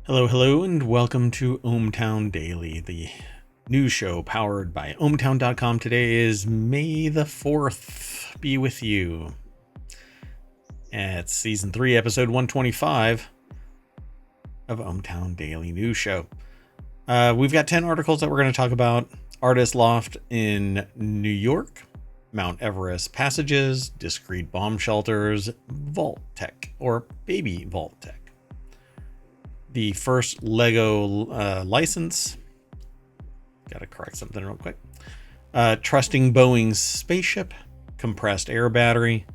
Hello, and welcome to ohmTown Daily, the news show powered by ohmTown.com. Today is May the 4th. Be with you. It's Season 3, Episode 125 of ohmTown Daily News Show. We've got 10 articles that we're going to talk about. Artist Loft in New York, Mount Everest Passages, Discreet bomb shelters, Vault-tec, or baby Vault-tec. The first Lego license. Gotta correct something real quick. Trusting Boeing's Spaceship. Compressed air battery.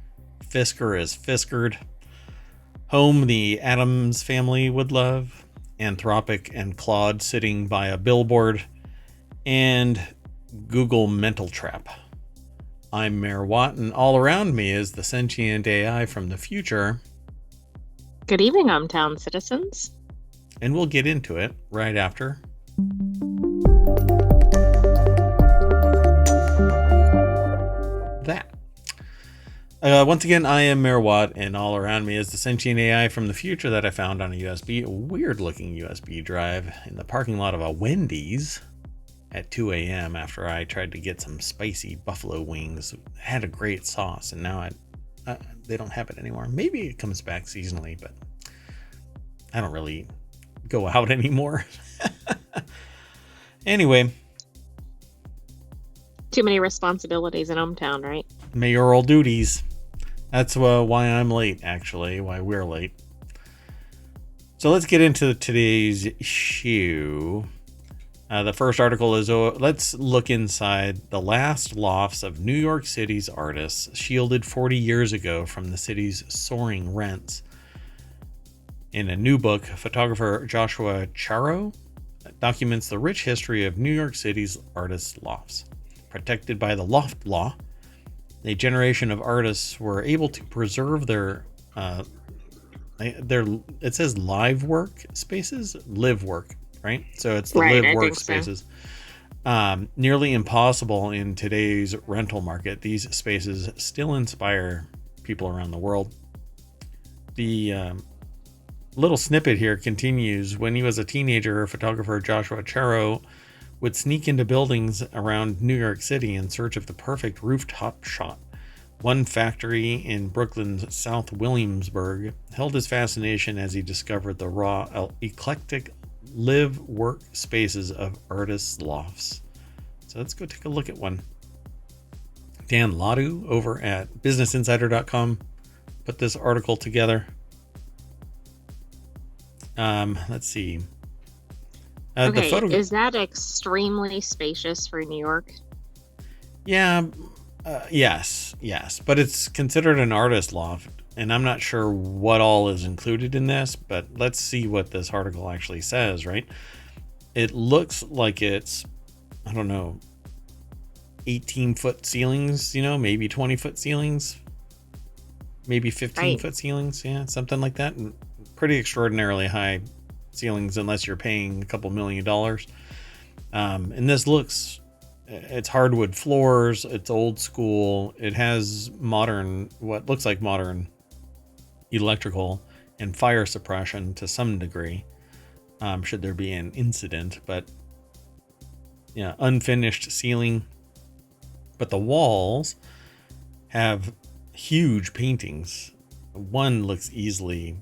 Fisker is Fiskered. Home the Addams family would love. Anthropic and Claude sitting by a billboard. And Google mental trap. I'm Mayor Watt, and all around me is the sentient AI from the future. Good evening, ohmTown citizens. And we'll get into it right after that. Once again, I am Mayor Watt, and all around me is the sentient AI from the future that I found on a weird-looking USB drive in the parking lot of a Wendy's at 2 a.m. after I tried to get some spicy buffalo wings. It had a great sauce, and now they don't have it anymore. Maybe it comes back seasonally, but I don't really go out anymore. Anyway, Too many responsibilities in ohmTown, right? mayoral duties. That's why I'm late, actually, why we're late. So let's get into today's show. The first article is, let's look inside the last lofts of New York City's artists, shielded 40 years ago from the city's soaring rents. In a new book, photographer Joshua Charo documents the rich history of New York City's artists' lofts. Protected by the loft law, a generation of artists were able to preserve their it says live work spaces, live work, right? So it's the Right, live I work think so. spaces. Nearly impossible in today's rental market. These spaces still inspire people around the world. The little snippet here continues. When he was a teenager, photographer Joshua Charo would sneak into buildings around New York City in search of the perfect rooftop shot. One factory in Brooklyn's South Williamsburg held his fascination as he discovered the raw, eclectic live-work spaces of artists' lofts. So let's go take a look at one. Dan Ladu over at BusinessInsider.com put this article together. Let's see. Okay, is that extremely spacious for New York? Yeah, yes, but it's considered an artist loft, and I'm not sure what all is included in this, but let's see what this article actually says, right? It looks like it's, I don't know, 18-foot ceilings, maybe 20-foot ceilings, maybe 15-foot ceilings, yeah, something like that. And pretty extraordinarily high ceilings unless you're paying a couple $1 million. And this looks, it's hardwood floors, it's old school, it has what looks like modern electrical and fire suppression to some degree, should there be an incident, but yeah, unfinished ceiling. But the walls have huge paintings. One looks easily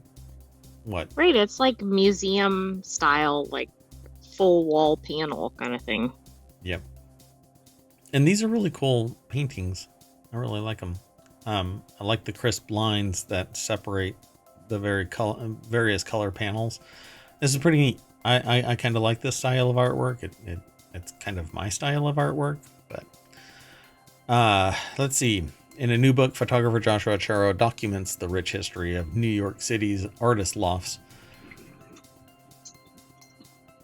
Right, it's like museum style, like full wall panel kind of thing. Yep. And these are really cool paintings. I really like them. I like the crisp lines that separate the various color panels. This is pretty neat. I kind of like this style of artwork. It's kind of my style of artwork. But let's see. In a new book, photographer Joshua Charo documents the rich history of New York City's artist lofts.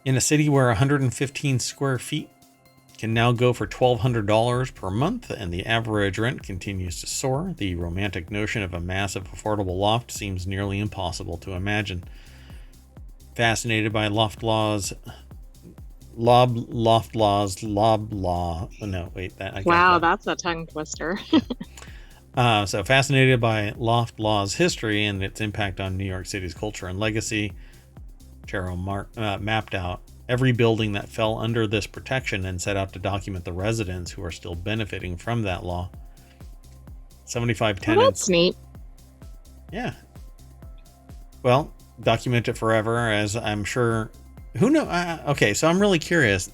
In a city where 115 square feet can now go for $1,200 per month and the average rent continues to soar, the romantic notion of a massive affordable loft seems nearly impossible to imagine. Fascinated by loft laws, loft laws, lob law. Oh, no, wait, that I got Wow, that. that's a tongue twister. So fascinated by loft law's history and its impact on New York City's culture and legacy, Chero mapped out every building that fell under this protection and set out to document the residents who are still benefiting from that law. 75 tenants. Well, that's neat. Yeah. Well, document it forever, as I'm sure. Who knows? Okay, so I'm really curious.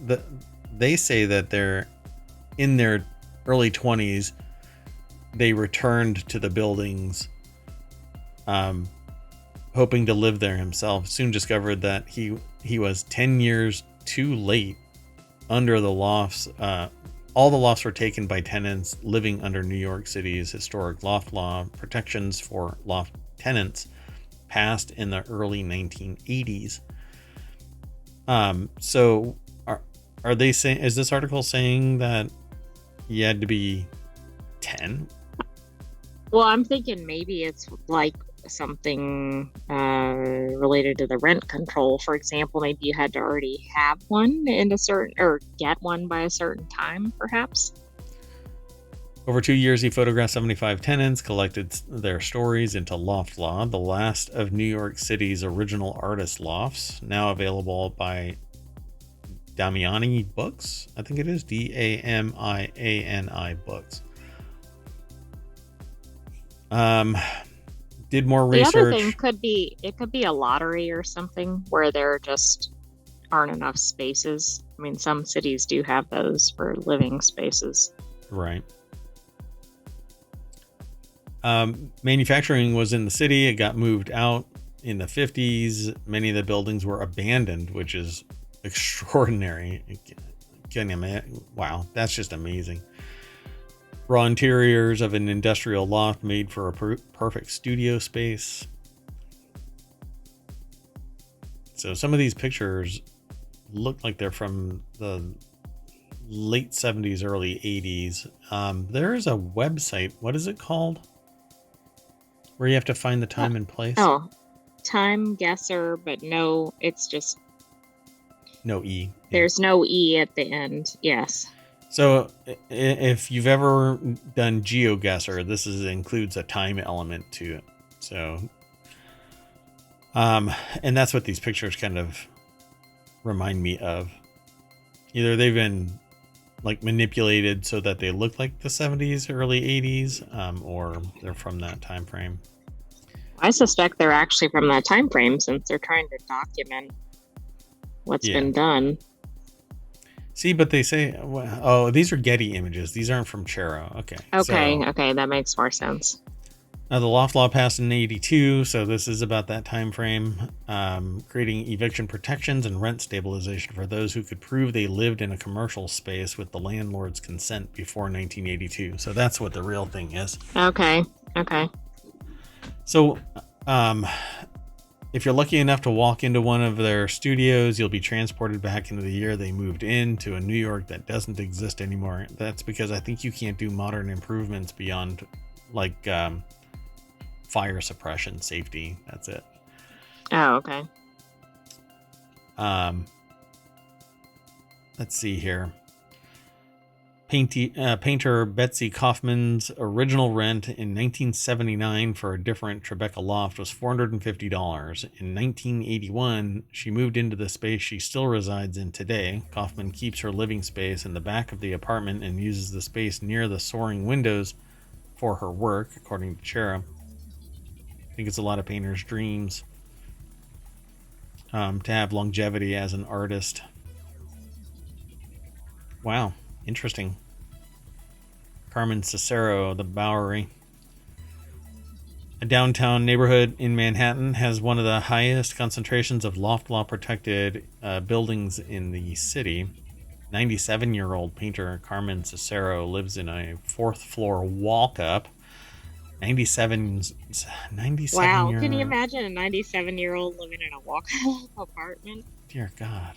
They say that they're in their early 20s. They returned to the buildings, hoping to live there himself. Soon discovered that he was 10 years too late under the lofts. All the lofts were taken by tenants living under New York City's historic loft law. Protections for loft tenants passed in the early 1980s. So are they saying, is this article saying that you had to be 10? Well, I'm thinking maybe it's like something related to the rent control. For example, maybe you had to already have one in a certain, or get one by a certain time, perhaps. Over 2 years, he photographed 75 tenants, collected their stories into Loft Law, the last of New York City's original artist lofts, now available by Damiani Books. I think it is Damiani Books. Did more research. The other thing could be a lottery or something where there just aren't enough spaces. I mean, some cities do have those for living spaces. Right. Manufacturing was in the city. It got moved out in the 50s. Many of the buildings were abandoned, which is extraordinary. Wow, that's just amazing. Raw interiors of an industrial loft made for a perfect studio space. So some of these pictures look like they're from the late 70s, early 80s. There is a website. What is it called? Where you have to find the time and place? Oh, Time Guesser, but no, it's just... No E. There's no E at the end, yes. So if you've ever done GeoGuessr, this includes a time element to it. So, and that's what these pictures kind of remind me of. Either they've been like manipulated so that they look like the 70s, early 80s, or they're from that time frame. I suspect they're actually from that time frame since they're trying to document what's been done. See, but they say, oh, these are Getty images. These aren't from Chero. Okay, that makes more sense. Now, the Loft Law passed in 82, so this is about that time frame, creating eviction protections and rent stabilization for those who could prove they lived in a commercial space with the landlord's consent before 1982. So that's what the real thing is. Okay. So, if you're lucky enough to walk into one of their studios, you'll be transported back into the year they moved into a New York that doesn't exist anymore. That's because I think you can't do modern improvements beyond, like, fire suppression, safety. That's it. Oh, okay. Let's see here. Painter Betsy Kaufman's original rent in 1979 for a different Tribeca loft was $450. In 1981, she moved into the space she still resides in today. Kaufman keeps her living space in the back of the apartment and uses the space near the soaring windows for her work, according to Chero. I think it's a lot of painters' dreams to have longevity as an artist. Wow. Interesting. Carmen Cicero, the Bowery. A downtown neighborhood in Manhattan has one of the highest concentrations of loft law protected buildings in the city. 97-year-old painter Carmen Cicero lives in a fourth floor walk-up. 97 Wow, can you imagine a 97-year-old living in a walk-up apartment? Dear God.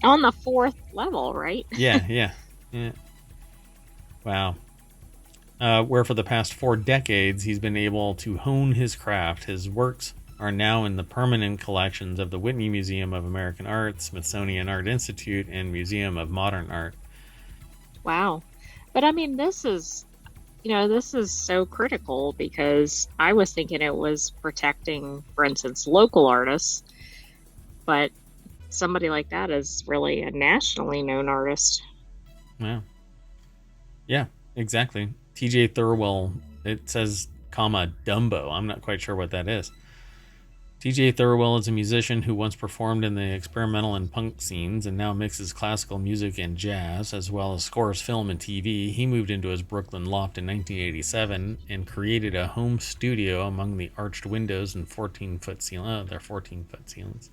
On the fourth level, right? Yeah. Wow. Where for the past 4 decades he's been able to hone his craft. His works are now in the permanent collections of the Whitney Museum of American Art, Smithsonian Art Institute, and Museum of Modern Art. Wow. But I mean, this is so critical because I was thinking it was protecting, for instance, local artists. but somebody like that is really a nationally known artist. Yeah. Yeah, exactly. TJ Thirlwell, it says, comma, Dumbo. I'm not quite sure what that is. TJ Thirlwell is a musician who once performed in the experimental and punk scenes and now mixes classical music and jazz, as well as scores film and TV. He moved into his Brooklyn loft in 1987 and created a home studio among the arched windows and 14-foot ceiling. Oh, they're 14-foot ceilings.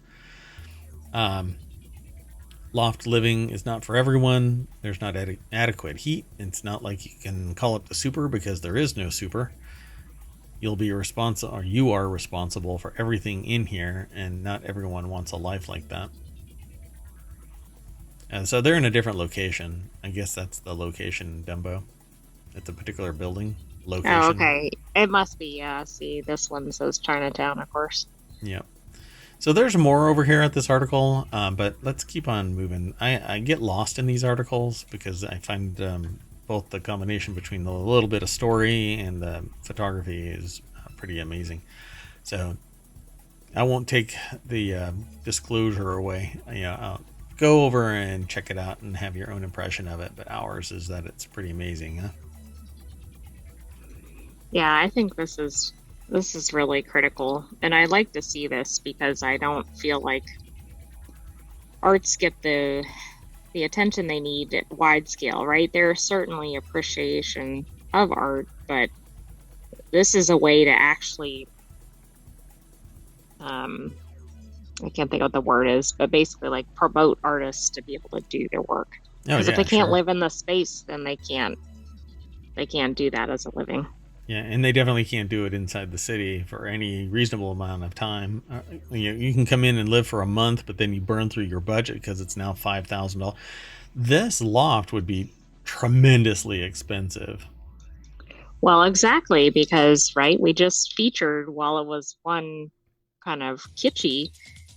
Loft living is not for everyone. There's not adequate heat. It's not like you can call it the super, because there is no super. You are responsible for everything in here, and not everyone wants a life like that. And so they're in a different location. I guess that's the location, Dumbo. It's a particular building location. Oh, okay. It must be, yeah. See, this one says Chinatown, of course. Yep. So there's more over here at this article, but let's keep on moving. I get lost in these articles because I find both the combination between the little bit of story and the photography is pretty amazing. So I won't take the disclosure away. I'll go over and check it out and have your own impression of it. But ours is that it's pretty amazing, huh? Yeah, I think this is really critical, and I like to see this because I don't feel like arts get the attention they need at wide scale, right? There's certainly appreciation of art, but this is a way to actually, I can't think of what the word is, but basically like promote artists to be able to do their work. Because if they can't live in the space, then they can't do that as a living. Yeah, and they definitely can't do it inside the city for any reasonable amount of time. You can come in and live for a month, but then you burn through your budget because it's now $5,000. This loft would be tremendously expensive. Well, exactly, because, right, we just featured, while it was one kind of kitschy,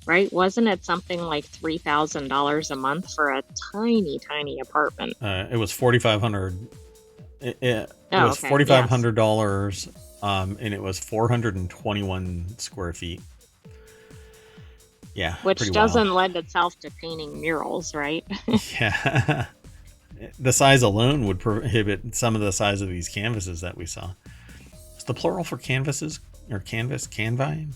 right, wasn't it something like $3,000 a month for a tiny, tiny apartment? It was $4,500. It was $4,500, and it was 421 square feet. Yeah, which doesn't lend itself to painting murals, right? Yeah, the size alone would prohibit some of the size of these canvases that we saw. Is the plural for canvases or canvas canvi?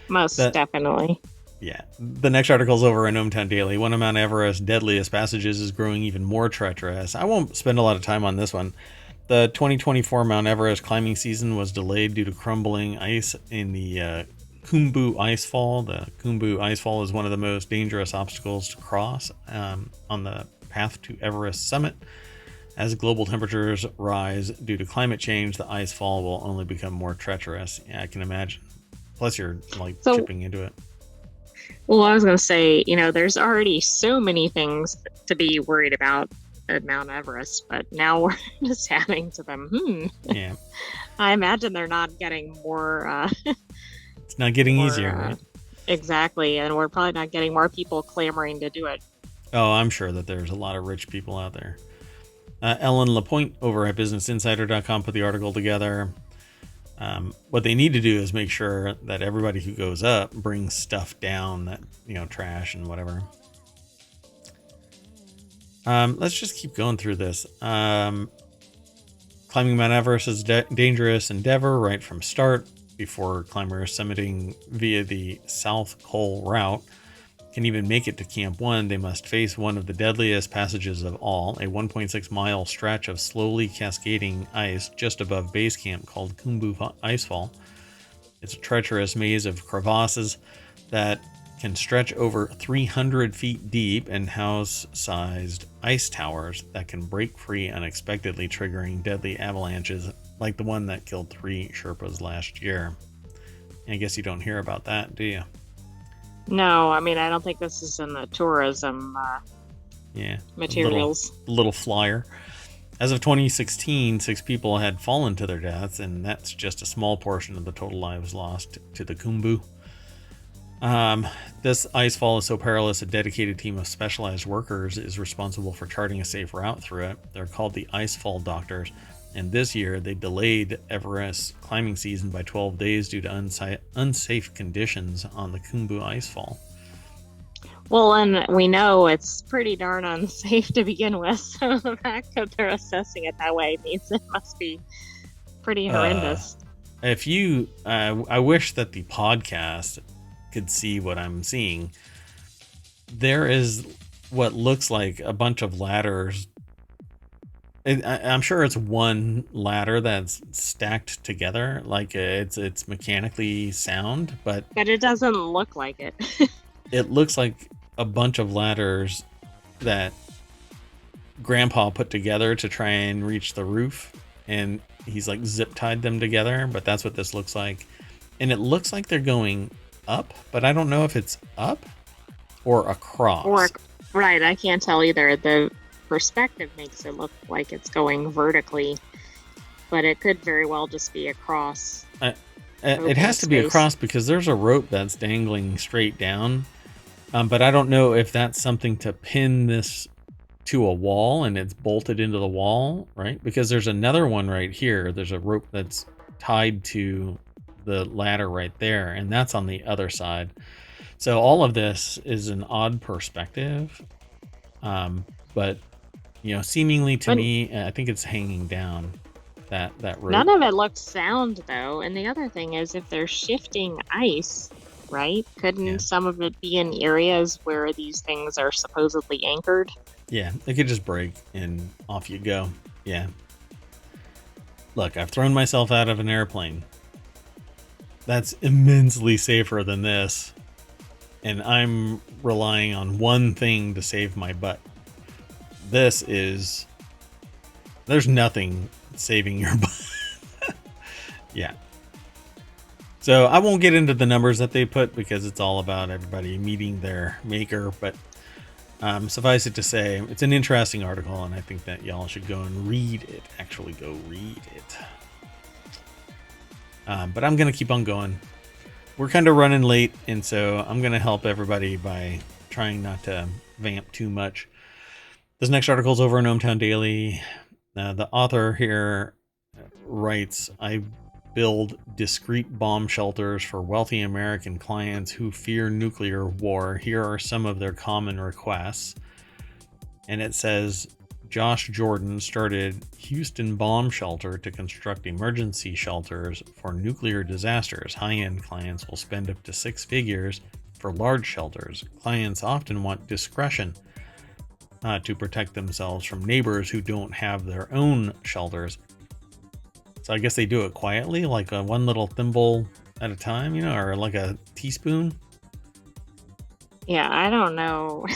Most definitely. Yeah. The next article is over in ohmTown Daily. One of Mount Everest's deadliest passages is growing even more treacherous. I won't spend a lot of time on this one. The 2024 Mount Everest climbing season was delayed due to crumbling ice in the Khumbu Icefall. The Khumbu Icefall is one of the most dangerous obstacles to cross on the path to Everest summit. As global temperatures rise due to climate change, the icefall will only become more treacherous. Yeah, I can imagine. Plus, you're chipping into it. Well, I was going to say, there's already so many things to be worried about at Mount Everest, but now we're just adding to them. Yeah. I imagine they're not getting more. It's not getting easier, right? Exactly, and we're probably not getting more people clamoring to do it. Oh, I'm sure that there's a lot of rich people out there. Ellen Lapointe over at BusinessInsider.com put the article together. What they need to do is make sure that everybody who goes up brings stuff down, that trash and whatever. Let's just keep going through this. Climbing Mount Everest is a dangerous endeavor right from start. Before climbers summiting via the South Col route can even make it to Camp 1, they must face one of the deadliest passages of all, a 1.6-mile stretch of slowly cascading ice just above base camp called Khumbu Icefall. It's a treacherous maze of crevasses that can stretch over 300 feet deep and house-sized ice towers that can break free unexpectedly, triggering deadly avalanches like the one that killed 3 Sherpas last year. I guess you don't hear about that, do you? No, I mean, I don't think this is in the tourism materials. Little flyer. As of 2016, 6 people had fallen to their deaths, and that's just a small portion of the total lives lost to the Khumbu. This icefall is so perilous, a dedicated team of specialized workers is responsible for charting a safe route through it. They're called the Icefall Doctors, and this year they delayed Everest's climbing season by 12 days due to unsafe conditions on the Khumbu Icefall. Well, and we know it's pretty darn unsafe to begin with. So the fact that they're assessing it that way means it must be pretty Uh, horrendous. if you, I wish that the podcast could see what I'm seeing. There is what looks like a bunch of ladders. I'm sure it's one ladder that's stacked together, like it's mechanically sound, but But it doesn't look like it. it looks like a bunch of ladders that Grandpa put together to try and reach the roof, and he's like zip tied them together. But that's what this looks like, and it looks like they're going up, but I don't know if it's up or Or, across. right, I can't tell either. The perspective makes it look like it's going vertically, but it could very well just be across It open has to be space. across because there's a rope that's dangling straight down. But I don't know if that's something to pin this to a wall and it's bolted into the wall, right? Because there's another one right here. There's a rope that's tied to the ladder right there, and that's on the other side. So all of this is an odd perspective. But seemingly to But me, I think it's hanging down that none rope. of it looks sound, though. And the other thing is, if they're shifting ice, right, Yeah. couldn't some of it be in areas where these things are supposedly anchored? Yeah, it could just break and off you go. Yeah. Look, I've thrown myself out of an airplane. That's immensely safer than this. And I'm relying on one thing to save my butt. There's nothing saving your butt. Yeah. So I won't get into the numbers that they put because it's all about everybody meeting their maker. But suffice it to say, it's an interesting article, and I think that y'all should go and read it. Actually, go read it. But I'm going to keep on going. We're kind of running late, and so I'm going to help everybody by trying not to vamp too much. This next article is over in ohmTown Daily. The author here writes, I build discreet bomb shelters for wealthy American clients who fear nuclear war. Here are some of their common requests. And it says, Josh Jordan started Houston Bomb Shelter to construct emergency shelters for nuclear disasters. High-end clients will spend up to 6 figures for large shelters. Clients often want discretion to protect themselves from neighbors who don't have their own shelters. So I guess they do it quietly, like one little thimble at a time, or like a teaspoon. Yeah, I don't know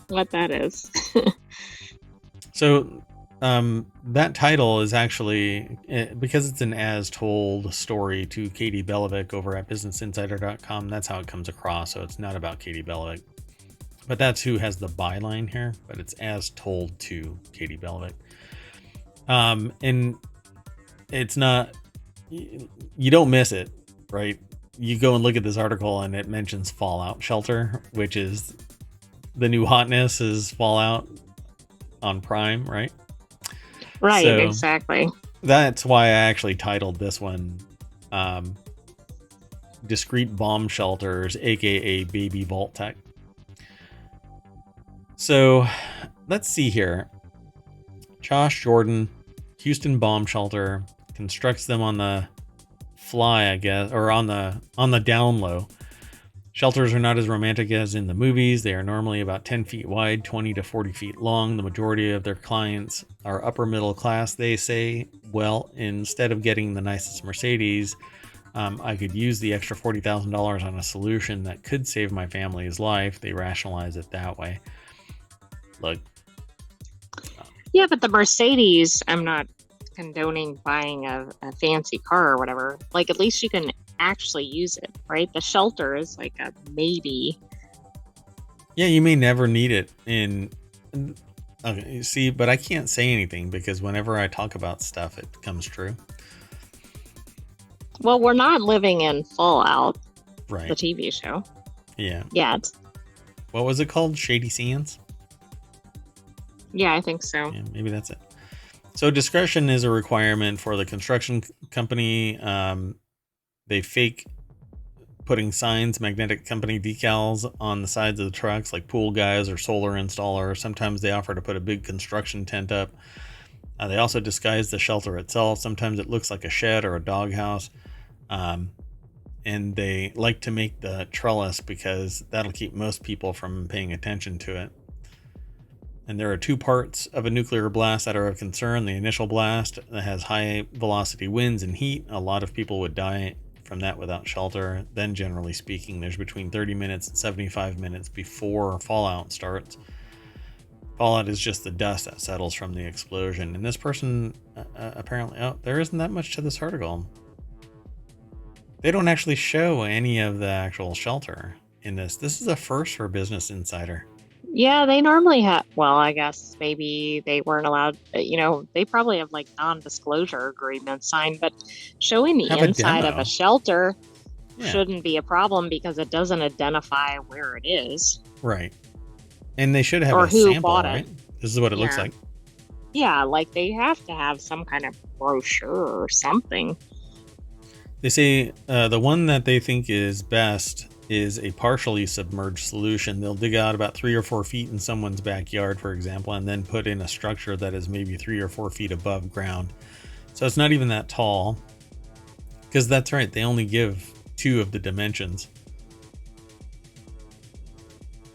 what that is. So that title is actually, because it's an as told story to Katie Belovic over at businessinsider.com, that's how it comes across. So it's not about Katie Belovic, but that's who has the byline here, but it's as told to Katie Belovic. And it's not, you don't miss it, right? You go and look at this article and it mentions Fallout Shelter, which is the new hotness is Fallout on Prime, right? Right, So exactly. that's why I actually titled this one Discreet Bomb Shelters, aka Baby Vault-tec. So let's see here. Josh Jordan, Houston Bomb Shelter, constructs them on the fly, I guess, or on the down low. Shelters are not as romantic as in the movies. They are normally about 10 feet wide, 20 to 40 feet long. The majority of their clients are upper middle class. They say, well, instead of getting the nicest Mercedes, I could use the extra $40,000 on a solution that could save my family's life. They rationalize it that way. Look. Yeah, but the Mercedes, I'm not condoning buying a fancy car or whatever. Like, at least you can actually use it, right? The shelter is like a maybe. Yeah, you may never need it okay, see, but I can't say anything because whenever I talk about stuff, it comes true. Well, we're not living in Fallout, Right. the TV show, Yeah. yet. What was it called? Shady Sands? Yeah, I think so. Yeah, maybe that's it. So discretion is a requirement for the construction company. They fake putting signs, magnetic company decals on the sides of the trucks, like pool guys or solar installers. Sometimes they offer to put a big construction tent up. They also disguise the shelter itself. Sometimes it looks like a shed or a doghouse. And they like to make the trellis because that'll keep most people from paying attention to it. And there are two parts of a nuclear blast that are of concern. The initial blast that has high velocity winds and heat. A lot of people would die from that without shelter. Then, generally speaking, there's between 30 minutes and 75 minutes before fallout starts. Fallout is just the dust that settles from the explosion. And this person apparently, there isn't that much to this article. They don't actually show any of the actual shelter in this. This is a first for Business Insider. Yeah, they normally have, well, I guess maybe they weren't allowed, they probably have like non-disclosure agreements signed, but showing the inside of a shelter shouldn't be a problem because it doesn't identify where it is. Right. And they should have or a who sample, bought right? It. This is what it looks like. Yeah, like they have to have some kind of brochure or something. They say the one that they think is best is a partially submerged solution. They'll dig out about 3 or 4 feet in someone's backyard, for example, and then put in a structure that is maybe 3 or 4 feet above ground. So it's not even that tall. Because that's right, they only give 2 of the dimensions.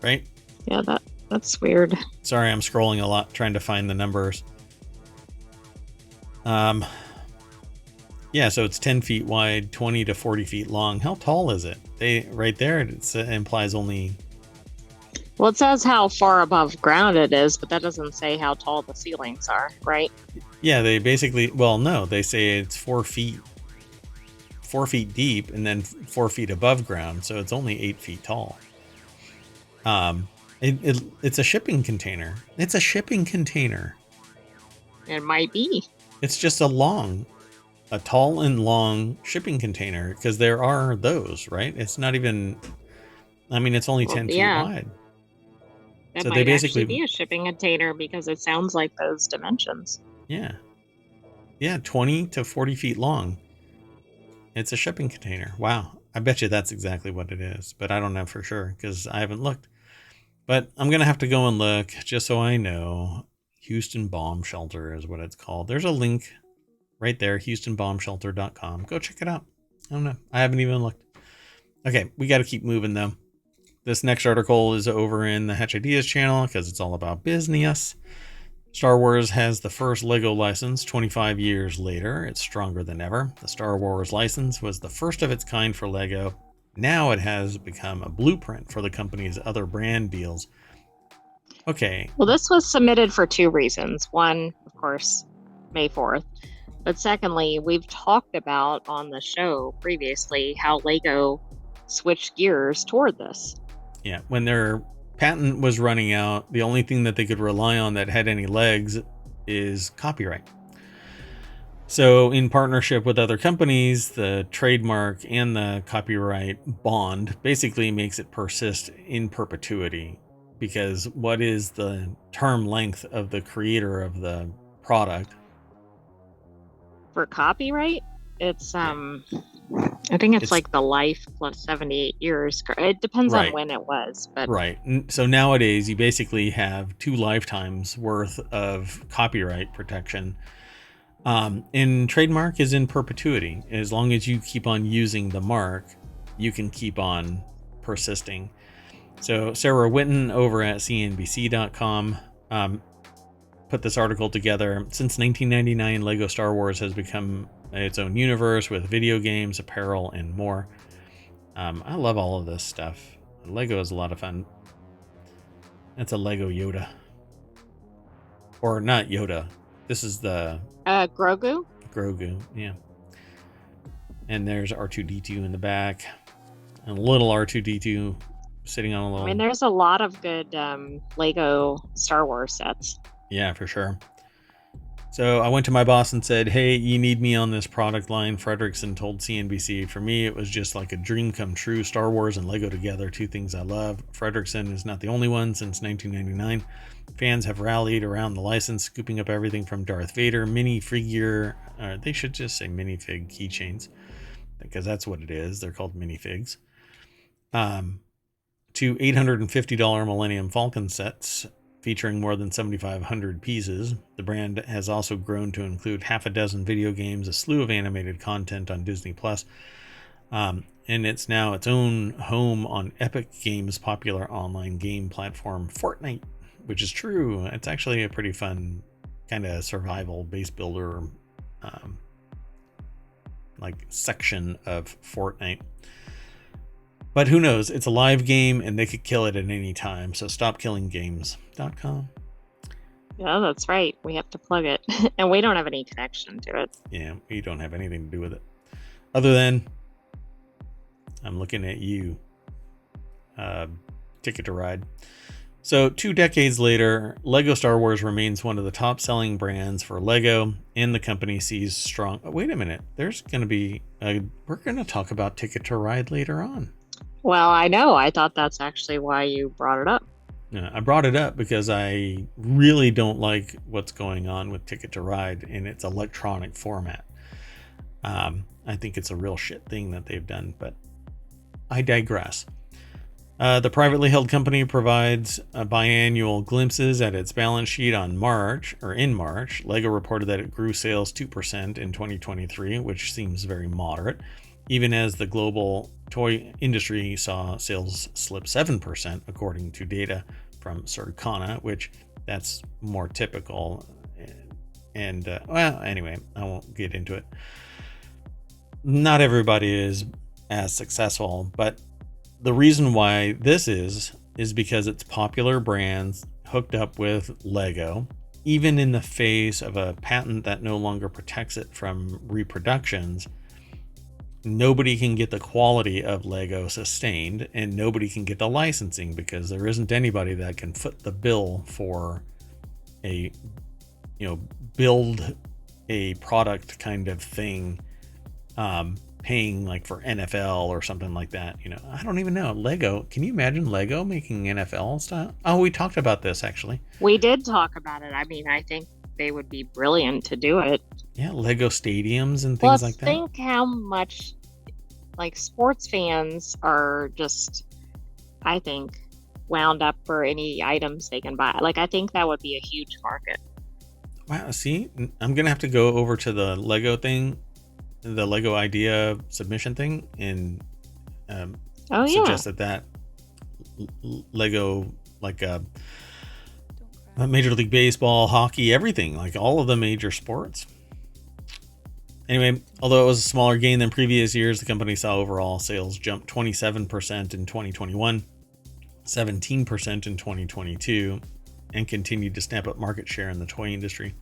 Right? Yeah, that's weird. Sorry, I'm scrolling a lot trying to find the numbers. Yeah, so it's 10 feet wide, 20 to 40 feet long. How tall is it? Right there, it implies only... Well, it says how far above ground it is, but that doesn't say how tall the ceilings are, right? Yeah, they basically... Well, no, they say it's 4 feet deep and then 4 feet above ground, so it's only 8 feet tall. It's a shipping container. It's a shipping container. It might be. It's just a tall and long shipping container, because there are those, right? It's not even, it's only 10 feet wide. That might actually be a shipping container because it sounds like those dimensions. Yeah. Yeah, 20 to 40 feet long. It's a shipping container. Wow. I bet you that's exactly what it is, but I don't know for sure because I haven't looked. But I'm going to have to go and look just so I know. Houston Bomb Shelter is what it's called. There's a link right there, HoustonBombShelter.com. Go check it out. I don't know. I haven't even looked. Okay, we got to keep moving though. This next article is over in the Hatch Ideas channel because it's all about business. Star Wars has the first Lego license 25 years later. It's stronger than ever. The Star Wars license was the first of its kind for Lego. Now it has become a blueprint for the company's other brand deals. Okay. Well, this was submitted for 2 reasons. One, of course, May 4th. But secondly, we've talked about on the show previously how Lego switched gears toward this. Yeah, when their patent was running out, the only thing that they could rely on that had any legs is copyright. So in partnership with other companies, the trademark and the copyright bond basically makes it persist in perpetuity. Because what is the term length of the creator of the product? For copyright, it's I think it's like the life plus 78 years. It depends on when it was, but right. So nowadays you basically have 2 lifetimes worth of copyright protection. And trademark is in perpetuity. As long as you keep on using the mark, you can keep on persisting. So Sarah Whitten over at CNBC.com put this article together. Since 1999, Lego Star Wars has become its own universe with video games, apparel, and more. I love all of this stuff. Lego is a lot of fun. That's a Lego Yoda. Or not Yoda. This is the... Grogu? Grogu, yeah. And there's R2-D2 in the back. And a little R2-D2 sitting on a little... there's a lot of good Lego Star Wars sets. Yeah, for sure. So I went to my boss and said, hey, you need me on this product line. Fredrickson told CNBC, for me, it was just like a dream come true. Star Wars and Lego together, 2 things I love. Fredrickson is not the only one. Since 1999, fans have rallied around the license, scooping up everything from Darth Vader, minifigure, they should just say minifig keychains, because that's what it is. They're called minifigs. to $850 Millennium Falcon sets featuring more than 7,500 pieces. The brand has also grown to include half a dozen video games, a slew of animated content on Disney Plus, and it's now its own home on Epic Games' popular online game platform Fortnite, which is true. It's actually a pretty fun kind of survival base builder like section of Fortnite. But who knows? It's a live game and they could kill it at any time. So stopkillinggames.com. Yeah, that's right. We have to plug it. And we don't have any connection to it. Yeah, we don't have anything to do with it. Other than I'm looking at you. Ticket to Ride. So 2 decades later, Lego Star Wars remains one of the top selling brands for Lego, and the company sees strong... Oh, wait a minute. There's going to be... we're going to talk about Ticket to Ride later on. Well, I know. I thought that's actually why you brought it up. I brought it up because I really don't like what's going on with Ticket to Ride in its electronic format. I think it's a real shit thing that they've done, but I digress. The privately held company provides biannual glimpses at its balance sheet in March. Lego reported that it grew sales 2% in 2023, which seems very moderate, even as the global toy industry saw sales slip 7%, according to data from Circana, which that's more typical. And well, anyway, I won't get into it. Not everybody is as successful, but the reason why this is because it's popular brands hooked up with Lego, even in the face of a patent that no longer protects it from reproductions. Nobody can get the quality of Lego sustained, and nobody can get the licensing because there isn't anybody that can foot the bill for a, build a product kind of thing, paying like for NFL or something like that. I don't even know. Lego, can you imagine Lego making NFL style? Oh, we talked about this actually. We did talk about it. I mean, I think they would be brilliant to do it. Yeah, Lego stadiums and things like that. Think how much like sports fans are just, I think, wound up for any items they can buy. Like, I think that would be a huge market. Wow, see, I'm gonna have to go over to the Lego thing, the Lego idea submission thing, and suggest that Lego, like Major League Baseball, hockey, everything, like all of the major sports. Anyway, although it was a smaller gain than previous years, the company saw overall sales jump 27% in 2021, 17% in 2022, and continued to snap up market share in the toy industry.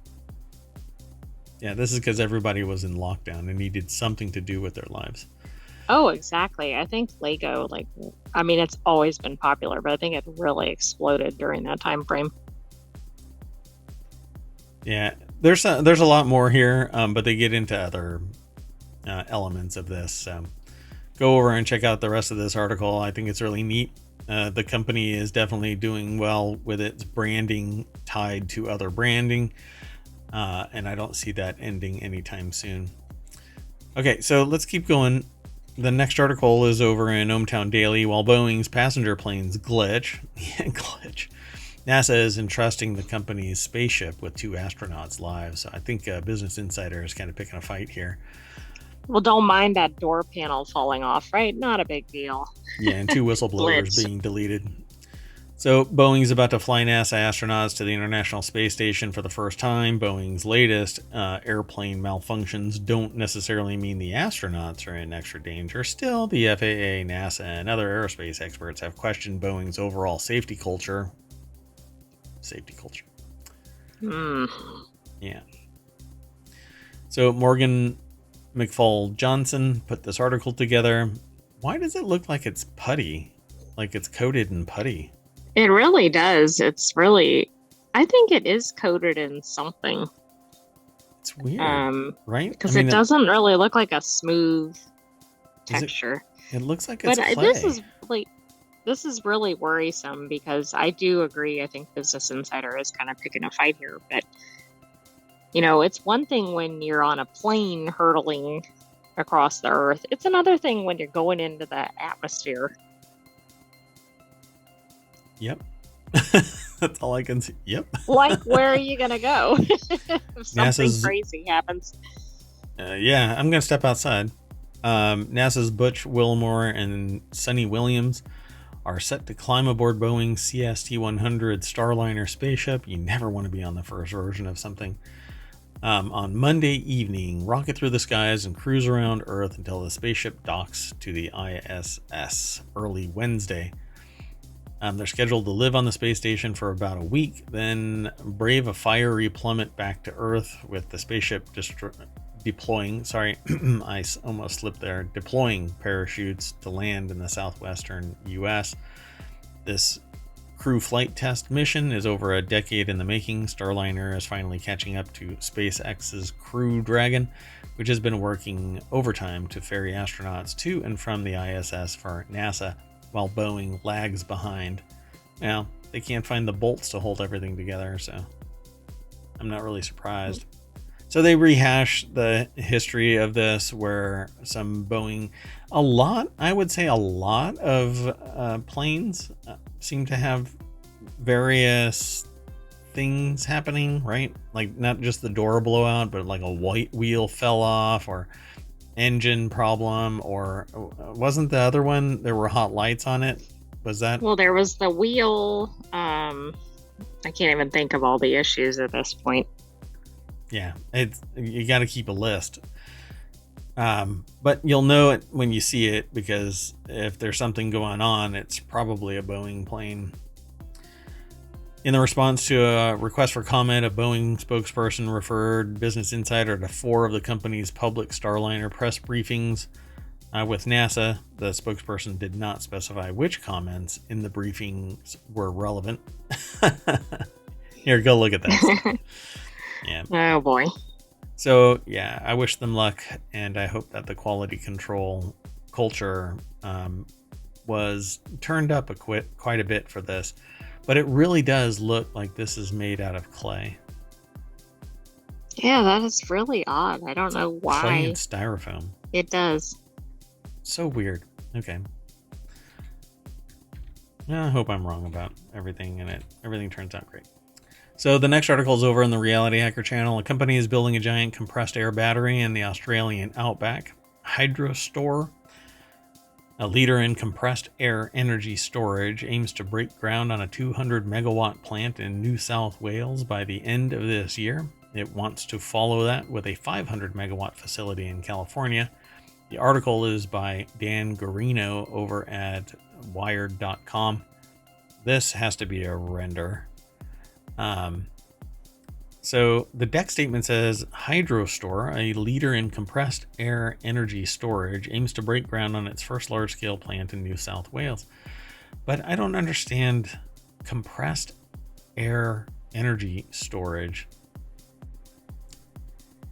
Yeah, this is because everybody was in lockdown and needed something to do with their lives. Oh, exactly. I think Lego, it's always been popular, but I think it really exploded during that time frame. Yeah, there's a lot more here, but they get into other elements of this. So go over and check out the rest of this article. I think it's really neat. The company is definitely doing well with its branding tied to other branding. And I don't see that ending anytime soon. Okay, so let's keep going. The next article is over in ohmTown Daily. While Boeing's passenger planes glitch, NASA is entrusting the company's Spaceship with 2 astronauts' lives. So I think Business Insider is kind of picking a fight here. Well, don't mind that door panel falling off, right? Not a big deal. Yeah, and 2 whistleblowers being deleted. So Boeing's about to fly NASA astronauts to the International Space Station for the first time. Boeing's latest airplane malfunctions don't necessarily mean the astronauts are in extra danger. Still, the FAA, NASA, and other aerospace experts have questioned Boeing's overall safety culture. Yeah. So Morgan McFall Johnson put this article together. Why does it look like it's putty? Like it's coated in putty? It really does. It's really, I think it is coated in something. It's weird, right? Because it doesn't really look like a smooth texture. It looks like it's clay. This is really worrisome because I do agree. I think Business Insider is kind of picking a fight here, but it's one thing when you're on a plane hurtling across the earth. It's another thing when you're going into the atmosphere. Yep. That's all I can see. Yep. Like, where are you going to go if something NASA's crazy happens? Yeah, I'm going to step outside. NASA's Butch Wilmore and Sonny Williams are set to climb aboard Boeing CST-100 Starliner Spaceship. You never want to be on the first version of something. On Monday evening, rocket through the skies and cruise around Earth until the spaceship docks to the ISS early Wednesday. They're scheduled to live on the space station for about a week, then brave a fiery plummet back to Earth with the spaceship deploying, I almost slipped there, deploying parachutes to land in the southwestern US. This crew flight test mission is over a decade in the making. Starliner is finally catching up to SpaceX's Crew Dragon, which has been working overtime to ferry astronauts to and from the ISS for NASA, while Boeing lags behind. Now, they can't find the bolts to hold everything together, so I'm not really surprised. So they rehash the history of this, where some Boeing, I would say a lot of planes seem to have various things happening, right? Like not just the door blowout, but like a white wheel fell off, or engine problem, or wasn't the other one there were hot lights on it? Was that? Well, there was the wheel. I can't even think of all the issues at this point. Yeah, you got to keep a list. But you'll know it when you see it, because if there's something going on, it's probably a Boeing plane. In the response to a request for comment, a Boeing spokesperson referred Business Insider to 4 of the company's public Starliner press briefings with NASA. The spokesperson did not specify which comments in the briefings were relevant. Here, go look at that. Yeah. Oh boy. So yeah, I wish them luck, and I hope that the quality control culture was turned up quite a bit for this. But it really does look like this is made out of clay. Yeah, that is really odd. I don't know why. Clay and styrofoam. It does. So weird. Okay. I hope I'm wrong about everything, and everything turns out great. So the next article is over on the Reality Hacker channel. A company is building a giant compressed air battery in the Australian outback. Hydrostore, a leader in compressed air energy storage, aims to break ground on a 200 megawatt plant in New South Wales by the end of this year. It wants to follow that with a 500 megawatt facility in California. The article is by Dan Garino over at wired.com. This has to be a render. So the deck statement says Hydrostore, a leader in compressed air energy storage, aims to break ground on its first large-scale plant in New South Wales. But I don't understand compressed air energy storage.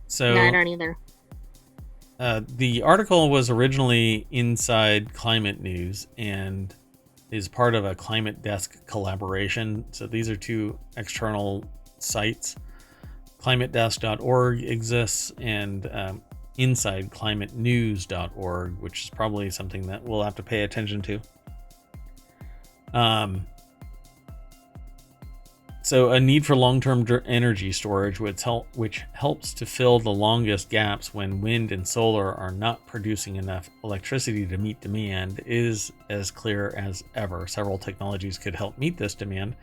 So No, I don't either. The article was originally inside Climate News and is part of a Climate Desk collaboration. So these are 2 external sites. ClimateDesk.org exists, and InsideClimateNews.org, which is probably something that we'll have to pay attention to. So a need for long-term energy storage, which helps to fill the longest gaps when wind and solar are not producing enough electricity to meet demand, is as clear as ever. Several technologies could help meet this demand.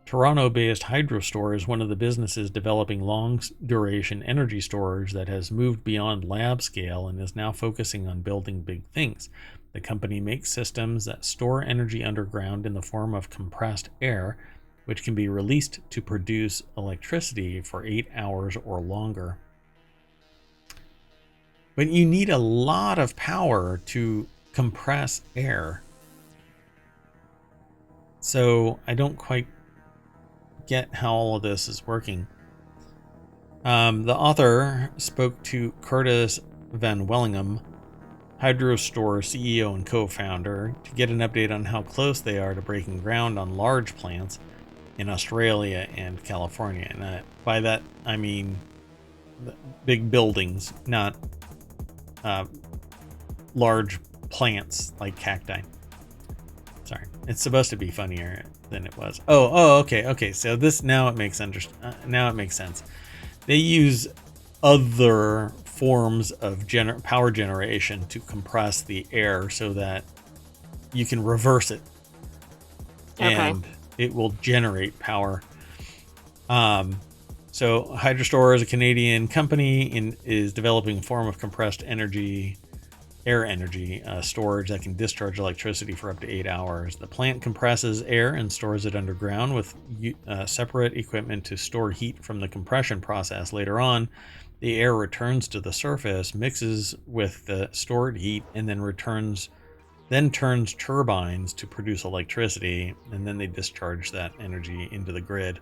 Toronto-based Hydrostore is one of the businesses developing long-duration energy storage that has moved beyond lab scale and is now focusing on building big things. The company makes systems that store energy underground in the form of compressed air, which can be released to produce electricity for 8 hours or longer. But you need a lot of power to compress air. So I don't quite get how all of this is working. The author spoke to Curtis Van Wellingham, Hydrostore CEO and co-founder, to get an update on how close they are to breaking ground on large plants in Australia and California. And by that, I mean big buildings, not large plants like cacti. Sorry. It's supposed to be funnier than it was. Okay. So this now it makes sense. They use other forms of power generation to compress the air so that you can reverse it, and it will generate power. So Hydrostore is a Canadian company and is developing a form of compressed air energy storage that can discharge electricity for up to 8 hours. The plant compresses air and stores it underground with separate equipment to store heat from the compression process. Later on, the air returns to the surface, mixes with the stored heat, and then turns turbines to produce electricity, and then they discharge that energy into the grid.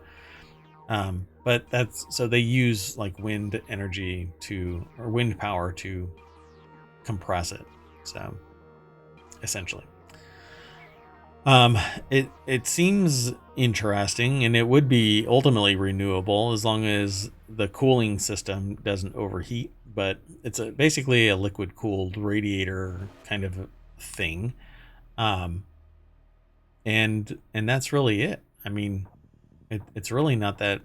But so they use like wind power to compress it. So essentially, it seems interesting, and it would be ultimately renewable as long as the cooling system doesn't overheat. But it's basically a liquid cooled radiator kind of thing, and that's really it. I mean, it's really not that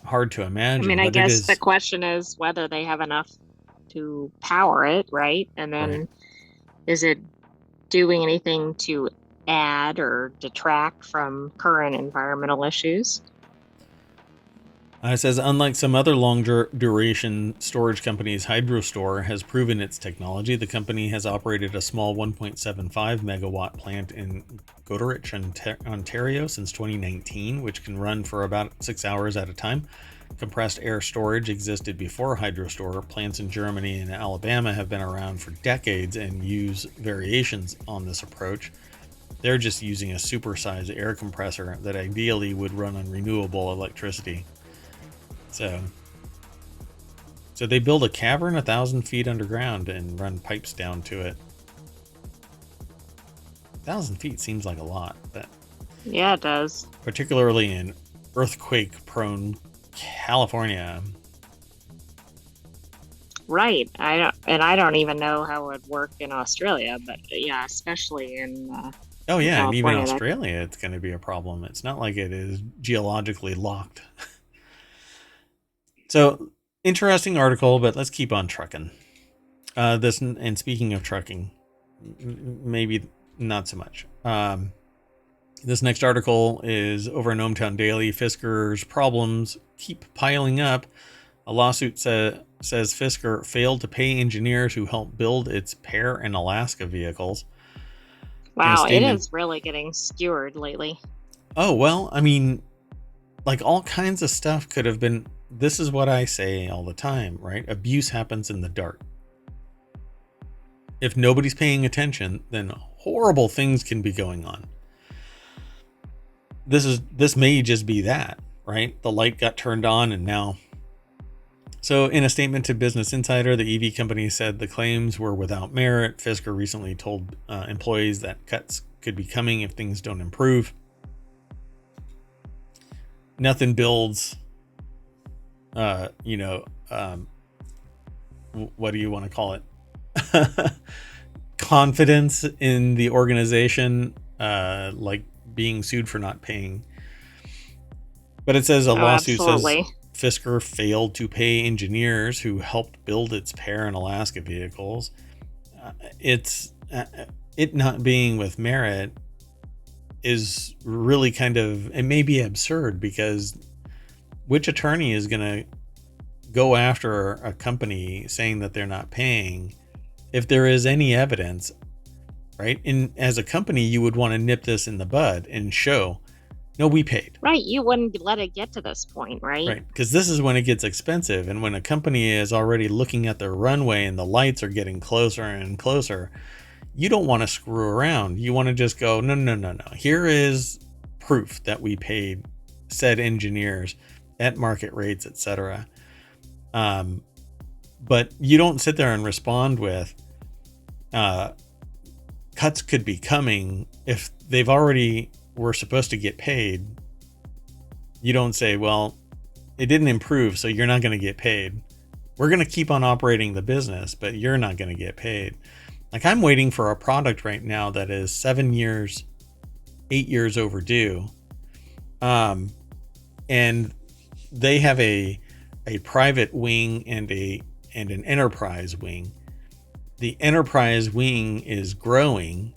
hard to imagine. I mean, I guess the question is whether they have enough to power it, right? And then is it doing anything to add or detract from current environmental issues? It says, unlike some other long duration storage companies, Hydrostore has proven its technology. The company has operated a small 1.75 megawatt plant in Goderich, Ontario since 2019, which can run for about 6 hours at a time. Compressed air storage existed before Hydrostore. Plants in Germany and Alabama have been around for decades and use variations on this approach. They're just using a supersized air compressor that ideally would run on renewable electricity. So they build a cavern 1,000 feet underground and run pipes down to it. 1,000 feet seems like a lot, but yeah, it does. Particularly in earthquake-prone California. Right. I don't even know how it would work in Australia, but yeah, especially in oh yeah, and even Australia, it's going to be a problem. It's not like it is geologically locked. So, interesting article, but let's keep on trucking. And speaking of trucking, maybe not so much. This next article is over in ohmTown Daily. Fisker's problems keep piling up. A lawsuit says Fisker failed to pay engineers who helped build its Pear and Alaska vehicles. Wow, it is really getting skewered lately. Oh, well, I mean, like all kinds of stuff could have been. This is what I say all the time, right? Abuse happens in the dark. If nobody's paying attention, then horrible things can be going on. This may just be that, right? The light got turned on and now. So in a statement to Business Insider, the EV company said the claims were without merit. Fisker recently told employees that cuts could be coming if things don't improve. Nothing builds, what do you want to call it? Confidence in the organization, like being sued for not paying. But it says a lawsuit absolutely. Says Fisker failed to pay engineers who helped build its Pear and Alaska vehicles. It not being with merit is really it may be absurd, because which attorney is going to go after a company saying that they're not paying if there is any evidence, right? And as a company, you would want to nip this in the bud and show, no, we paid. Right. You wouldn't let it get to this point, right? Right. Because this is when it gets expensive. And when a company is already looking at their runway and the lights are getting closer and closer, you don't want to screw around. You want to just go, no. Here is proof that we paid said engineers at market rates, etc. But you don't sit there and respond with cuts could be coming if they've already were supposed to get paid. You don't say, well, it didn't improve, so you're not going to get paid. We're going to keep on operating the business, but you're not going to get paid. Like, I'm waiting for a product right now that is 7 years 8 years overdue. And they have a private wing and an enterprise wing. The enterprise wing is growing,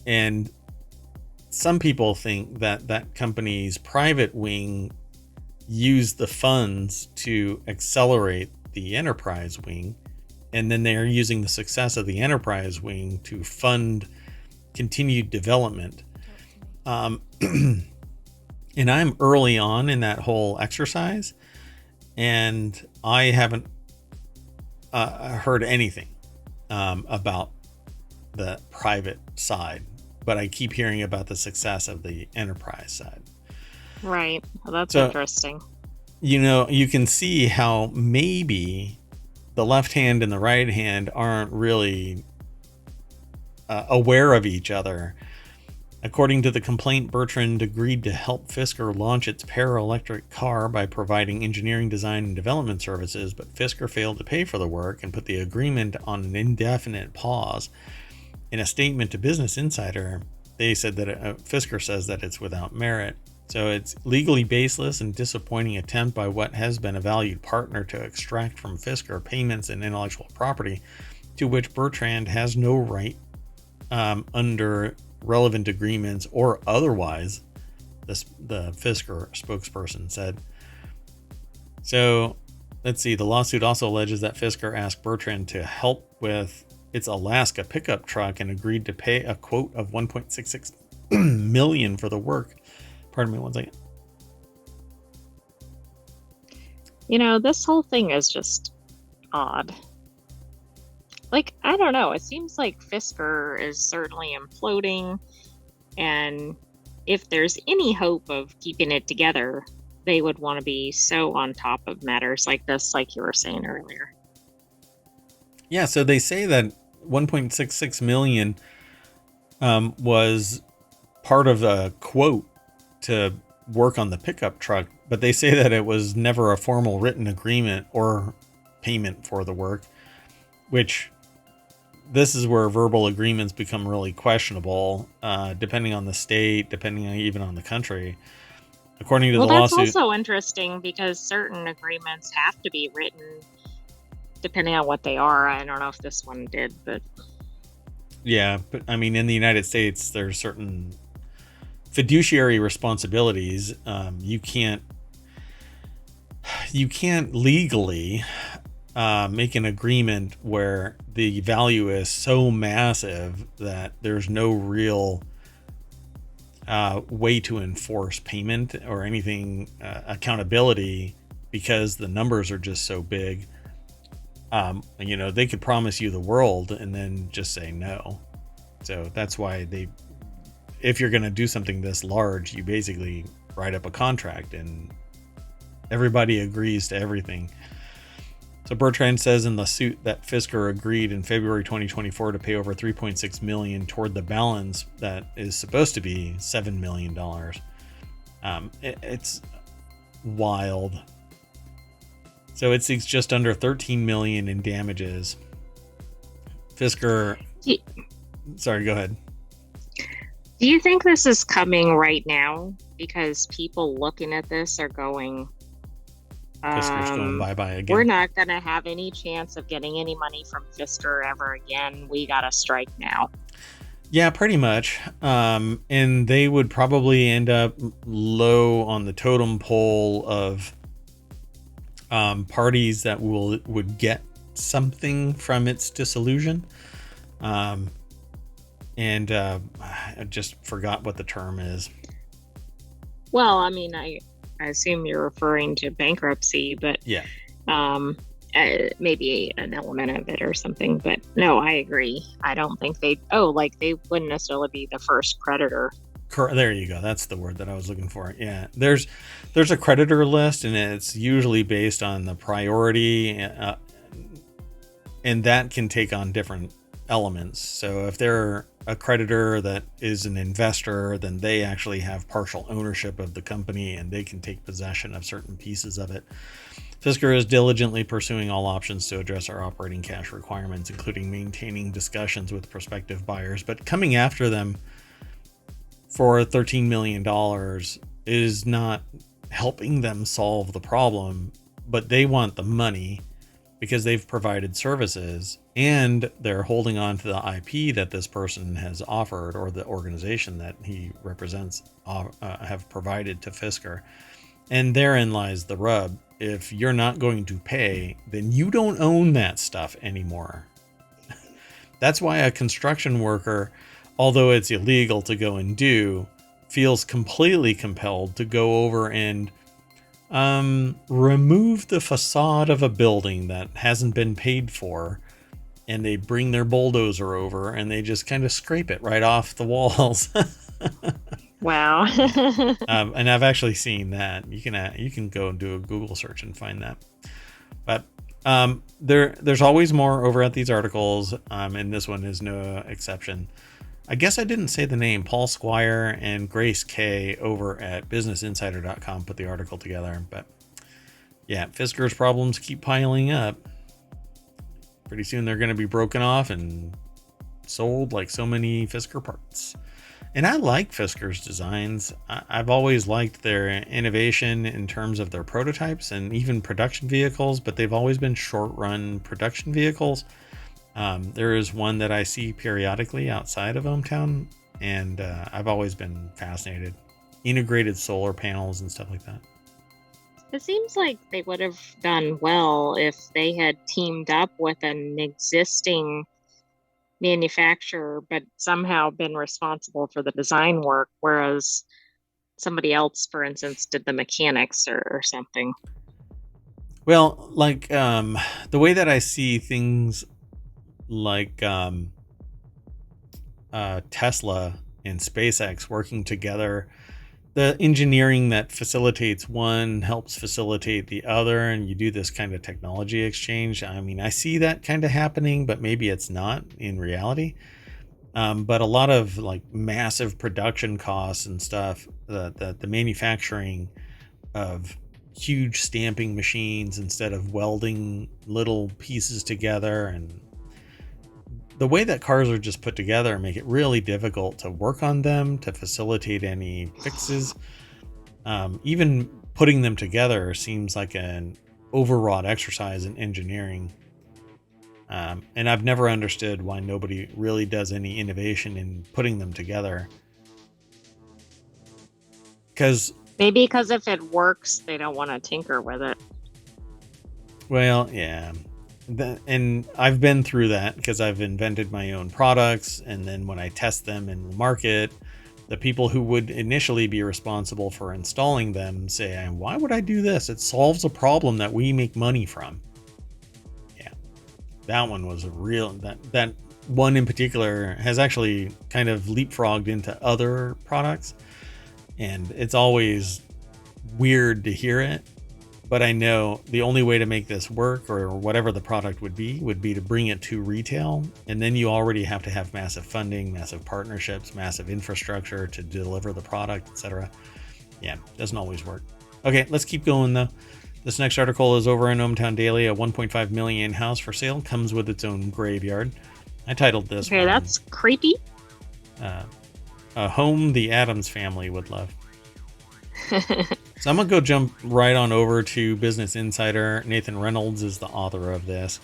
and some people think that that company's private wing used the funds to accelerate the enterprise wing, and then they're using the success of the enterprise wing to fund continued development. And I'm early on in that whole exercise, and I haven't heard anything about the private side, but I keep hearing about the success of the enterprise side. Right. Well, that's interesting. You can see how maybe the left hand and the right hand aren't really aware of each other. According to the complaint, Bertrand agreed to help Fisker launch its para-electric car by providing engineering, design, and development services, but Fisker failed to pay for the work and put the agreement on an indefinite pause. In a statement to Business Insider, they said that Fisker says that it's without merit. So it's legally baseless and disappointing attempt by what has been a valued partner to extract from Fisker payments and intellectual property to which Bertrand has no right under relevant agreements or otherwise, the Fisker spokesperson said. So let's see. The lawsuit also alleges that Fisker asked Bertrand to help with its Alaska pickup truck and agreed to pay a quote of $1.66 million for the work. Pardon me one second. This whole thing is just odd. Like, I don't know. It seems like Fisker is certainly imploding. And if there's any hope of keeping it together, they would want to be so on top of matters like this, like you were saying earlier. Yeah, so they say that $1.66 million was part of a quote to work on the pickup truck, but they say that it was never a formal written agreement or payment for the work, which this is where verbal agreements become really questionable, depending on the state, depending on even on the country. According to the lawsuit, that's also interesting because certain agreements have to be written depending on what they are. I don't know if this one did, but yeah, but I mean, in the United States, there's certain fiduciary responsibilities. You can't legally make an agreement where the value is so massive that there's no real way to enforce payment or anything, accountability, because the numbers are just so big. They could promise you the world and then just say no. So that's why if you're going to do something this large, you basically write up a contract and everybody agrees to everything. So Bertrand says in the suit that Fisker agreed in February 2024 to pay over $3.6 million toward the balance that is supposed to be $7 million. It's wild. So it seeks just under $13 million in damages. Fisker. Sorry, go ahead. Do you think this is coming right now? Because people looking at this are going, Fisker's going bye-bye again. We're not going to have any chance of getting any money from Fisker ever again. We got to strike now. Yeah, pretty much. And they would probably end up low on the totem pole of parties that would get something from its dissolution. And I just forgot what the term is. Well, I mean, I assume you're referring to bankruptcy, but yeah, maybe an element of it or something. But no, I agree. I don't think they wouldn't necessarily be the first creditor. There you go. That's the word that I was looking for. Yeah, there's a creditor list, and it's usually based on the priority, and that can take on different elements. So if they're a creditor that is an investor, then they actually have partial ownership of the company and they can take possession of certain pieces of it. Fisker is diligently pursuing all options to address our operating cash requirements, including maintaining discussions with prospective buyers, but coming after them for $13 million is not helping them solve the problem, but they want the money because they've provided services and they're holding on to the IP that this person has offered, or the organization that he represents have provided to Fisker. And therein lies the rub. If you're not going to pay, then you don't own that stuff anymore. That's why a construction worker, although it's illegal to go and do, feels completely compelled to go over and remove the facade of a building that hasn't been paid for, and they bring their bulldozer over and they just kind of scrape it right off the walls. Wow. And I've actually seen that. You can go and do a Google search and find that. But there's always more over at these articles, and this one is no exception. I guess I didn't say the name. Paul Squire and Grace K over at businessinsider.com put the article together. But yeah, Fisker's problems keep piling up. Pretty soon they're going to be broken off and sold like so many Fisker parts. And I like Fisker's designs. I've always liked their innovation in terms of their prototypes and even production vehicles, but they've always been short-run production vehicles. There is one that I see periodically outside of ohmTown, and I've always been fascinated. Integrated solar panels and stuff like that. It seems like they would have done well if they had teamed up with an existing manufacturer, but somehow been responsible for the design work, whereas somebody else, for instance, did the mechanics or something. Well, like the way that I see things, like Tesla and SpaceX working together, the engineering that facilitates one helps facilitate the other, and you do this kind of technology exchange. I mean, I see that kind of happening, but maybe it's not in reality. But a lot of like massive production costs and stuff, the manufacturing of huge stamping machines instead of welding little pieces together, and the way that cars are just put together make it really difficult to work on them, to facilitate any fixes. Even putting them together seems like an overwrought exercise in engineering. And I've never understood why nobody really does any innovation in putting them together. Maybe because if it works, they don't want to tinker with it. Well, yeah. And I've been through that because I've invented my own products, and then when I test them in the market, the people who would initially be responsible for installing them say, why would I do this? It solves a problem that we make money from. Yeah, that one was that one in particular has actually kind of leapfrogged into other products, and it's always weird to hear it. But I know the only way to make this work, or whatever the product would be to bring it to retail. And then you already have to have massive funding, massive partnerships, massive infrastructure to deliver the product, etc. Yeah, doesn't always work. Okay, let's keep going though. This next article is over in ohmTown Daily. A 1.5 million house for sale comes with its own graveyard. I titled this one, that's creepy. A home the Addams family would love. So I'm going to go jump right on over to Business Insider. Nathan Reynolds is the author of this.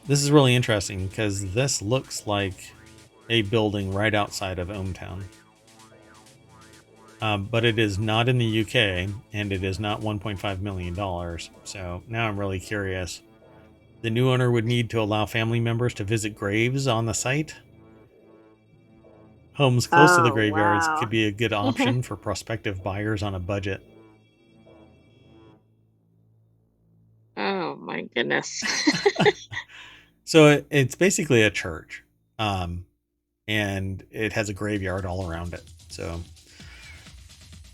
This is really interesting because this looks like a building right outside of ohmTown. But it is not in the UK, and it is not $1.5 million. So now I'm really curious. The new owner would need to allow family members to visit graves on the site. Homes close to the graveyards could be a good option for prospective buyers on a budget. Oh my goodness. So it's basically a church, and it has a graveyard all around it. So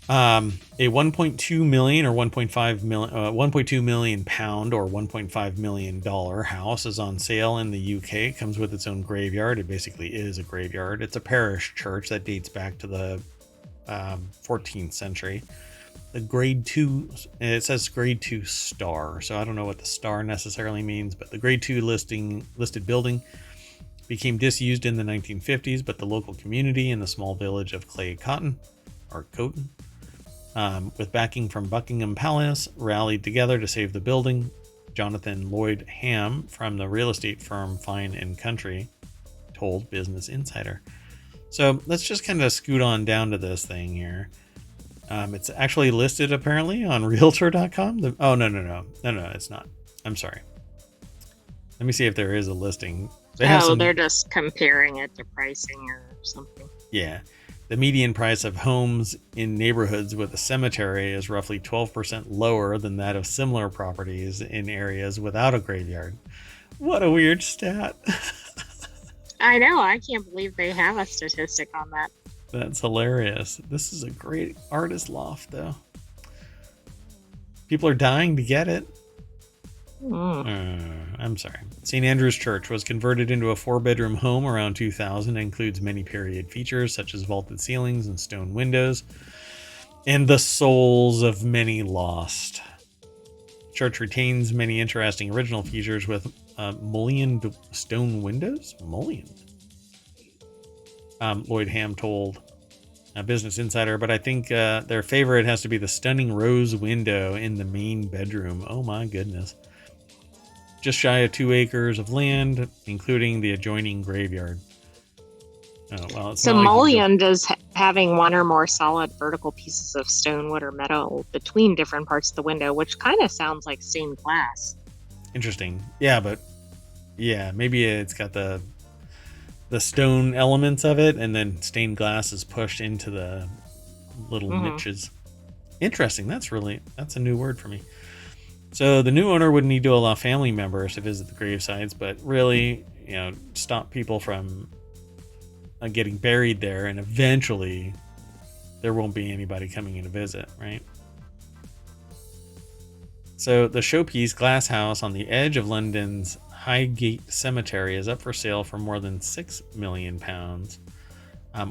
a 1.2 million or 1.2 million pound or $1.5 million house is on sale in the UK. It comes with its own graveyard. It basically is a graveyard. It's a parish church that dates back to the 14th century. The grade 2, it says grade 2 star, so I don't know what the star necessarily means, but the grade 2 listed building became disused in the 1950s, but the local community in the small village of Coton, with backing from Buckingham Palace, rallied together to save the building. Jonathan Lloyd Ham from the real estate firm Fine and Country told Business Insider. So let's just kind of scoot on down to this thing here. It's actually listed apparently on Realtor.com. No, it's not. I'm sorry. Let me see if there is a listing. They're just comparing it to pricing or something. Yeah. The median price of homes in neighborhoods with a cemetery is roughly 12% lower than that of similar properties in areas without a graveyard. What a weird stat. I know. I can't believe they have a statistic on that. That's hilarious. This is a great artist loft, though. People are dying to get it. I'm sorry. St. Andrew's Church was converted into a 4-bedroom home around 2000 and includes many period features such as vaulted ceilings and stone windows and the souls of many lost. Church retains many interesting original features with mullioned stone windows. Mullioned. Lloyd Ham told Business Insider, but I think their favorite has to be the stunning rose window in the main bedroom. Oh my goodness. Just shy of 2 acres of land, including the adjoining graveyard. Oh, well, it's so mullioned is having one or more solid vertical pieces of stone, wood, or metal between different parts of the window, which kind of sounds like stained glass. Interesting. Yeah, but yeah, maybe it's got the stone elements of it, and then stained glass is pushed into the little niches. Interesting. That's a new word for me. So the new owner would need to allow family members to visit the grave sites, but really, stop people from getting buried there, and eventually there won't be anybody coming in to visit, right? So the showpiece glass house on the edge of London's Highgate Cemetery is up for sale for more than £6 million.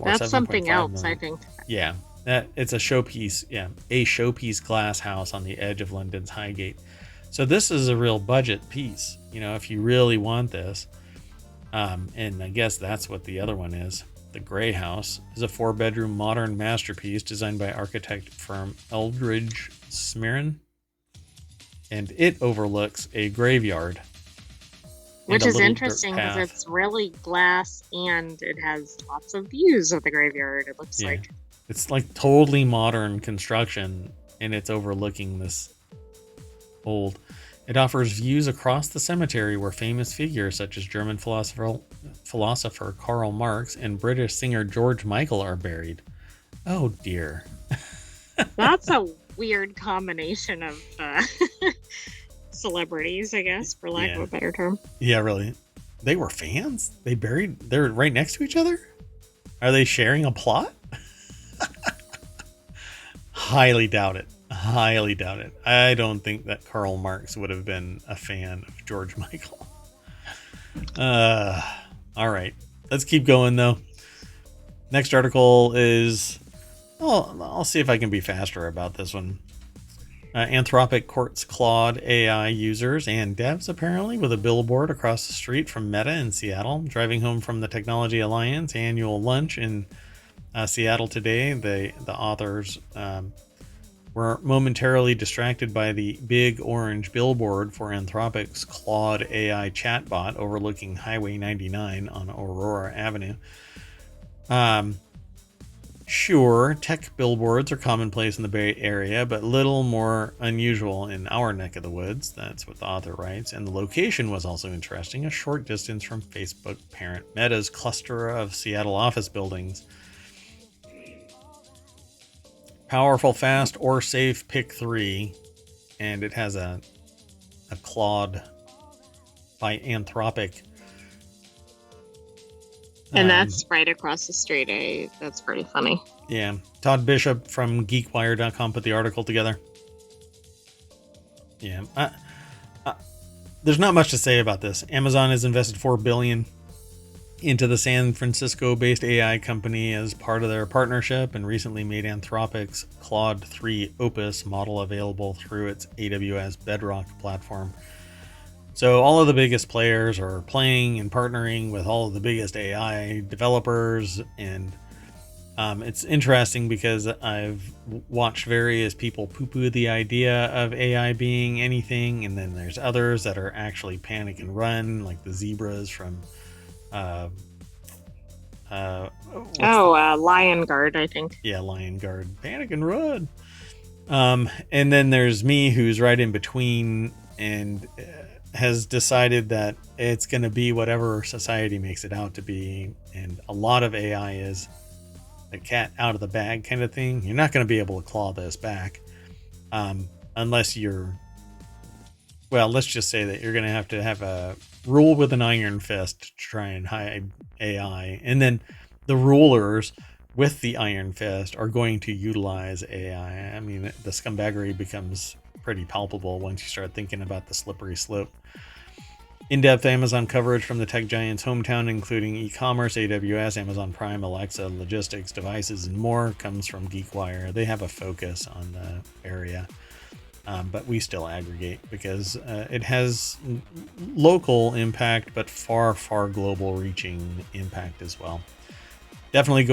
That's something else, I think. Yeah, it's a showpiece. Yeah, a showpiece glass house on the edge of London's Highgate. So this is a real budget piece, if you really want this. And I guess that's what the other one is. The Grey House is a 4-bedroom modern masterpiece designed by architect firm Eldridge Smearin, and it overlooks a graveyard. Which is interesting because it's really glass and it has lots of views of the graveyard. It looks like it's like totally modern construction, and it's overlooking this old. It offers views across the cemetery where famous figures such as German philosopher Karl Marx and British singer George Michael are buried. Oh dear. That's a weird combination of celebrities, I guess, for lack of a better term. Yeah, really. They were fans? They're right next to each other? Are they sharing a plot? Highly doubt it. I don't think that Karl Marx would have been a fan of George Michael. All right. Let's keep going, though. Next article is... I'll see if I can be faster about this one. Anthropic courts Claude AI users and devs, apparently, with a billboard across the street from Meta in Seattle. Driving home from the Technology Alliance annual lunch in Seattle today, the authors were momentarily distracted by the big orange billboard for Anthropic's Claude AI chatbot overlooking Highway 99 on Aurora Avenue. Sure, tech billboards are commonplace in the Bay Area, but little more unusual in our neck of the woods. That's what the author writes. And the location was also interesting, a short distance from Facebook parent Meta's cluster of Seattle office buildings. Powerful, fast, or safe, pick 3. And it has a Claude by Anthropic. And that's right across the street. That's pretty funny. Yeah. Todd Bishop from GeekWire.com put the article together. Yeah. There's not much to say about this. Amazon has invested $4 billion into the San Francisco-based AI company as part of their partnership, and recently made Anthropic's Claude 3 Opus model available through its AWS Bedrock platform. So all of the biggest players are playing and partnering with all of the biggest AI developers, and it's interesting because I've watched various people poo-poo the idea of AI being anything, and then there's others that are actually panic and run, like the zebras from Lion Guard, I think. Yeah, Lion Guard, panic and run. And then there's me, who's right in between and has decided that it's going to be whatever society makes it out to be. And a lot of AI is a cat out of the bag kind of thing. You're not going to be able to claw this back unless you're, well, let's just say that you're going to have a rule with an iron fist to try and hide AI. And then the rulers with the iron fist are going to utilize AI. I mean, the scumbaggery becomes pretty palpable once you start thinking about the slippery slope. In-depth Amazon coverage from the tech giant's hometown, including e-commerce, AWS, Amazon Prime, Alexa, logistics, devices, and more, comes from GeekWire. They have a focus on the area, but we still aggregate because it has local impact, but far, far global reaching impact as well. Definitely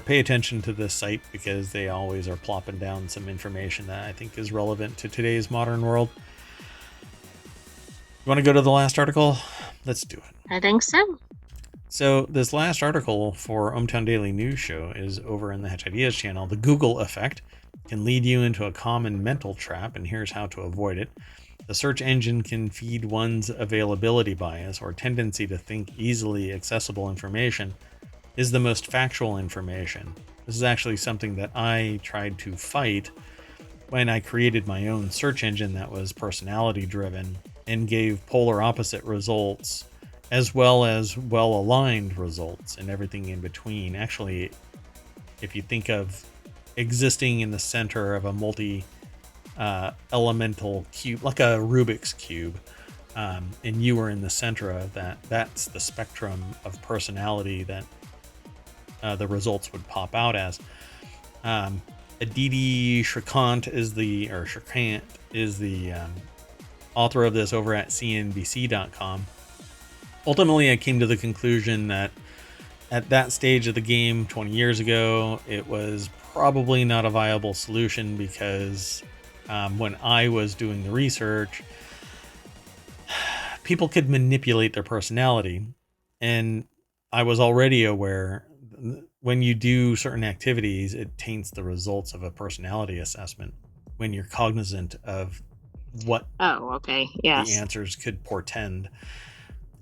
pay attention to this site because they always are plopping down some information that I think is relevant to today's modern world. You want to go to the last article? Let's do it. I think so. So this last article for ohmTown Daily News Show is over in the Hatch Ideas channel. The Google effect can lead you into a common mental trap, and here's how to avoid it. The search engine can feed one's availability bias or tendency to think easily accessible information is the most factual information. This is actually something that I tried to fight when I created my own search engine that was personality driven and gave polar opposite results as well as well-aligned results and everything in between. Actually, if you think of existing in the center of a multi-elemental cube, like a Rubik's Cube, and you were in the center of that, that's the spectrum of personality that the results would pop out as. Aditi Shrikant is the author of this over at cnbc.com. Ultimately, I came to the conclusion that at that stage of the game 20 years ago, it was probably not a viable solution because when I was doing the research, people could manipulate their personality. And I was already aware when you do certain activities, it taints the results of a personality assessment when you're cognizant of what the answers could portend.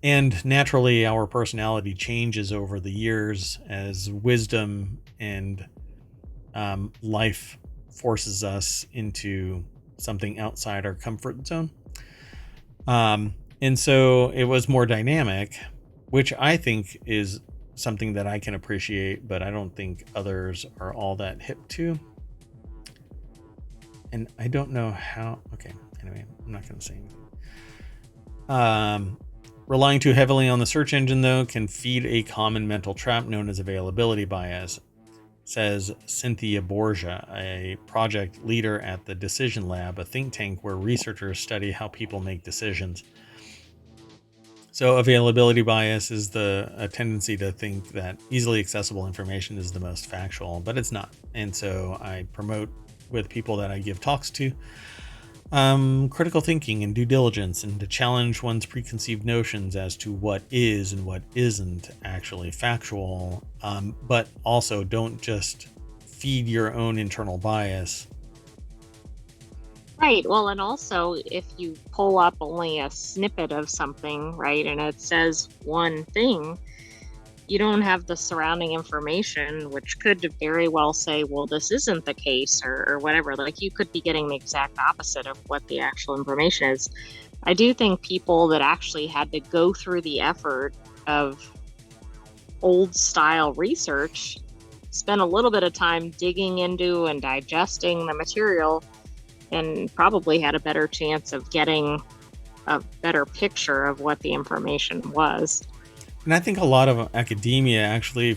And naturally, our personality changes over the years as wisdom and life forces us into something outside our comfort zone. And so it was more dynamic, which I think is something that I can appreciate, but I don't think others are all that hip to. And I don't know how. Okay, anyway, I'm not going to say anything. Relying too heavily on the search engine, though, can feed a common mental trap known as availability bias, says Cynthia Borgia, a project leader at the Decision Lab, a think tank where researchers study how people make decisions. So availability bias is a tendency to think that easily accessible information is the most factual, but it's not. And so I promote with people that I give talks to critical thinking and due diligence, and to challenge one's preconceived notions as to what is and what isn't actually factual, but also don't just feed your own internal bias. Right. Well, and also if you pull up only a snippet of something, right, and it says one thing, you don't have the surrounding information, which could very well say, well, this isn't the case or whatever. Like, you could be getting the exact opposite of what the actual information is. I do think people that actually had to go through the effort of old style research spent a little bit of time digging into and digesting the material, and probably had a better chance of getting a better picture of what the information was. And I think a lot of academia actually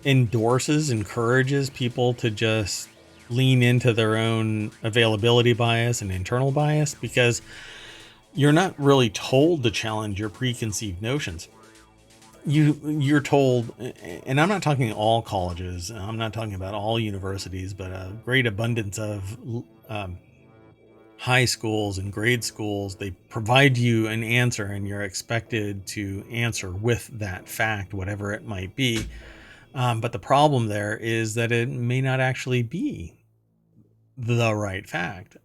encourages people to just lean into their own availability bias and internal bias, because you're not really told to challenge your preconceived notions. You're told, and I'm not talking all colleges, I'm not talking about all universities, but a great abundance of high schools and grade schools, they provide you an answer and you're expected to answer with that fact, whatever it might be. But the problem there is that it may not actually be the right fact.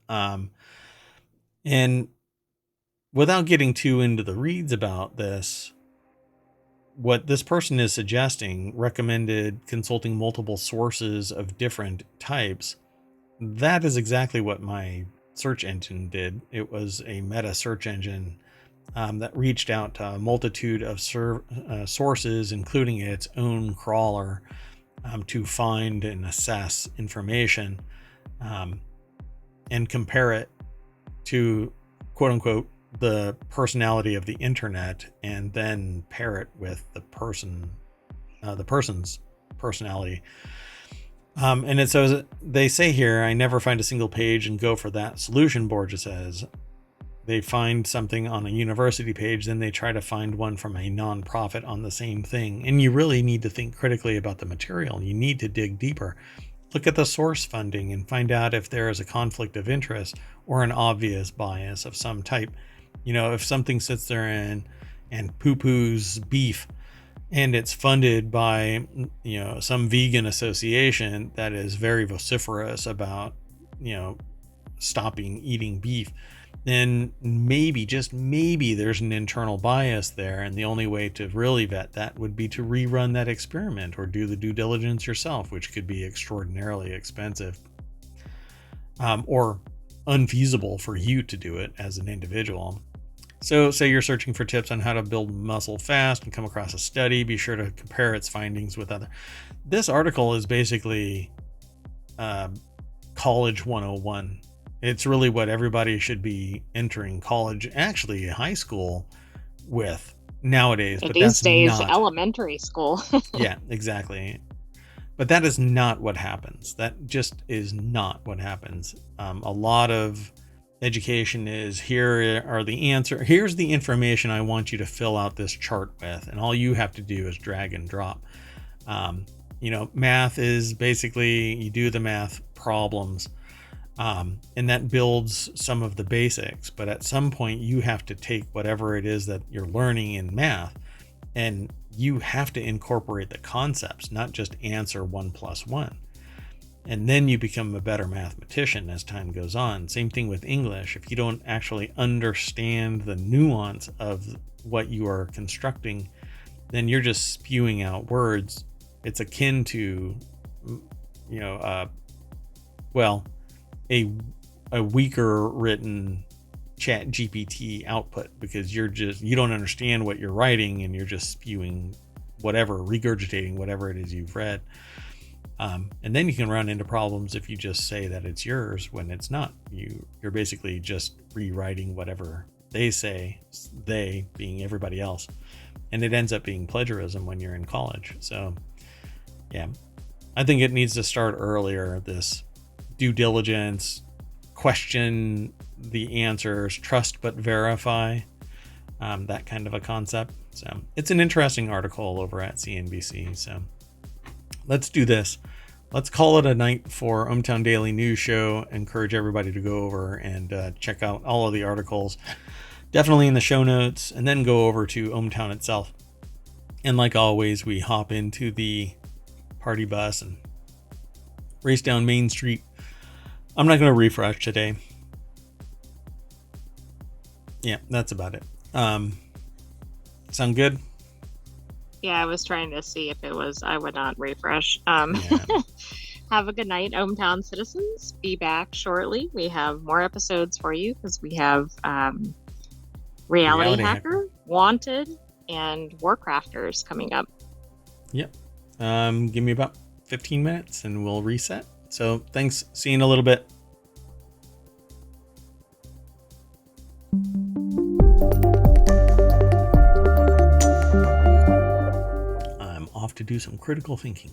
And without getting too into the reeds about this, what this person is suggesting, recommended consulting multiple sources of different types, that is exactly what my search engine did. It was a meta search engine that reached out to a multitude of sources, including its own crawler, to find and assess information and compare it to, quote unquote, the personality of the internet, and then pair it with the person's personality. And it says, they say here, I never find a single page and go for that solution, Borja says. They find something on a university page, then they try to find one from a nonprofit on the same thing. And you really need to think critically about the material. You need to dig deeper. Look at the source funding and find out if there is a conflict of interest or an obvious bias of some type. You know, if something sits there and poo-poos beef and it's funded by, you know, some vegan association that is very vociferous about, you know, stopping eating beef, then maybe, just maybe, there's an internal bias there. And the only way to really vet that would be to rerun that experiment or do the due diligence yourself, which could be extraordinarily expensive or unfeasible for you to do it as an individual. So say you're searching for tips on how to build muscle fast and come across a study, be sure to compare its findings with other. This article is basically college 101. It's really what everybody should be entering college, actually high school, with nowadays. But these days, not, elementary school. Yeah, exactly. But that is not what happens. That just is not what happens. A lot of education is, here are the answer. Here's the information I want you to fill out this chart with. And all you have to do is drag and drop. You know, math is basically, you do the math problems. And that builds some of the basics. But at some point, you have to take whatever it is that you're learning in math, and you have to incorporate the concepts, not just answer 1 + 1. And then you become a better mathematician as time goes on. Same thing with English. If you don't actually understand the nuance of what you are constructing, then you're just spewing out words. It's akin to, you know, a weaker written chat GPT output, because you don't understand what you're writing and you're just spewing whatever, regurgitating whatever it is you've read. And then you can run into problems if you just say that it's yours when it's not. You're basically just rewriting whatever they say, they being everybody else. And it ends up being plagiarism when you're in college. So yeah, I think it needs to start earlier, this due diligence, question the answers, trust but verify, that kind of a concept. So it's an interesting article over at CNBC. So let's do this. Let's call it a night for ohmTown Daily News Show. Encourage everybody to go over and check out all of the articles, definitely in the show notes, and then go over to ohmTown itself. And like always, we hop into the party bus and race down Main Street. I'm not going to refresh today. Yeah, that's about it. Sound good? Yeah, I was trying to see if it was, I would not refresh. Yeah. Have a good night, ohmTown citizens. Be back shortly. We have more episodes for you because we have Reality Hacker, Wanted, and Warcrafters coming up. Yep. Give me about 15 minutes and we'll reset. So thanks. See you in a little bit. I'm off to do some critical thinking.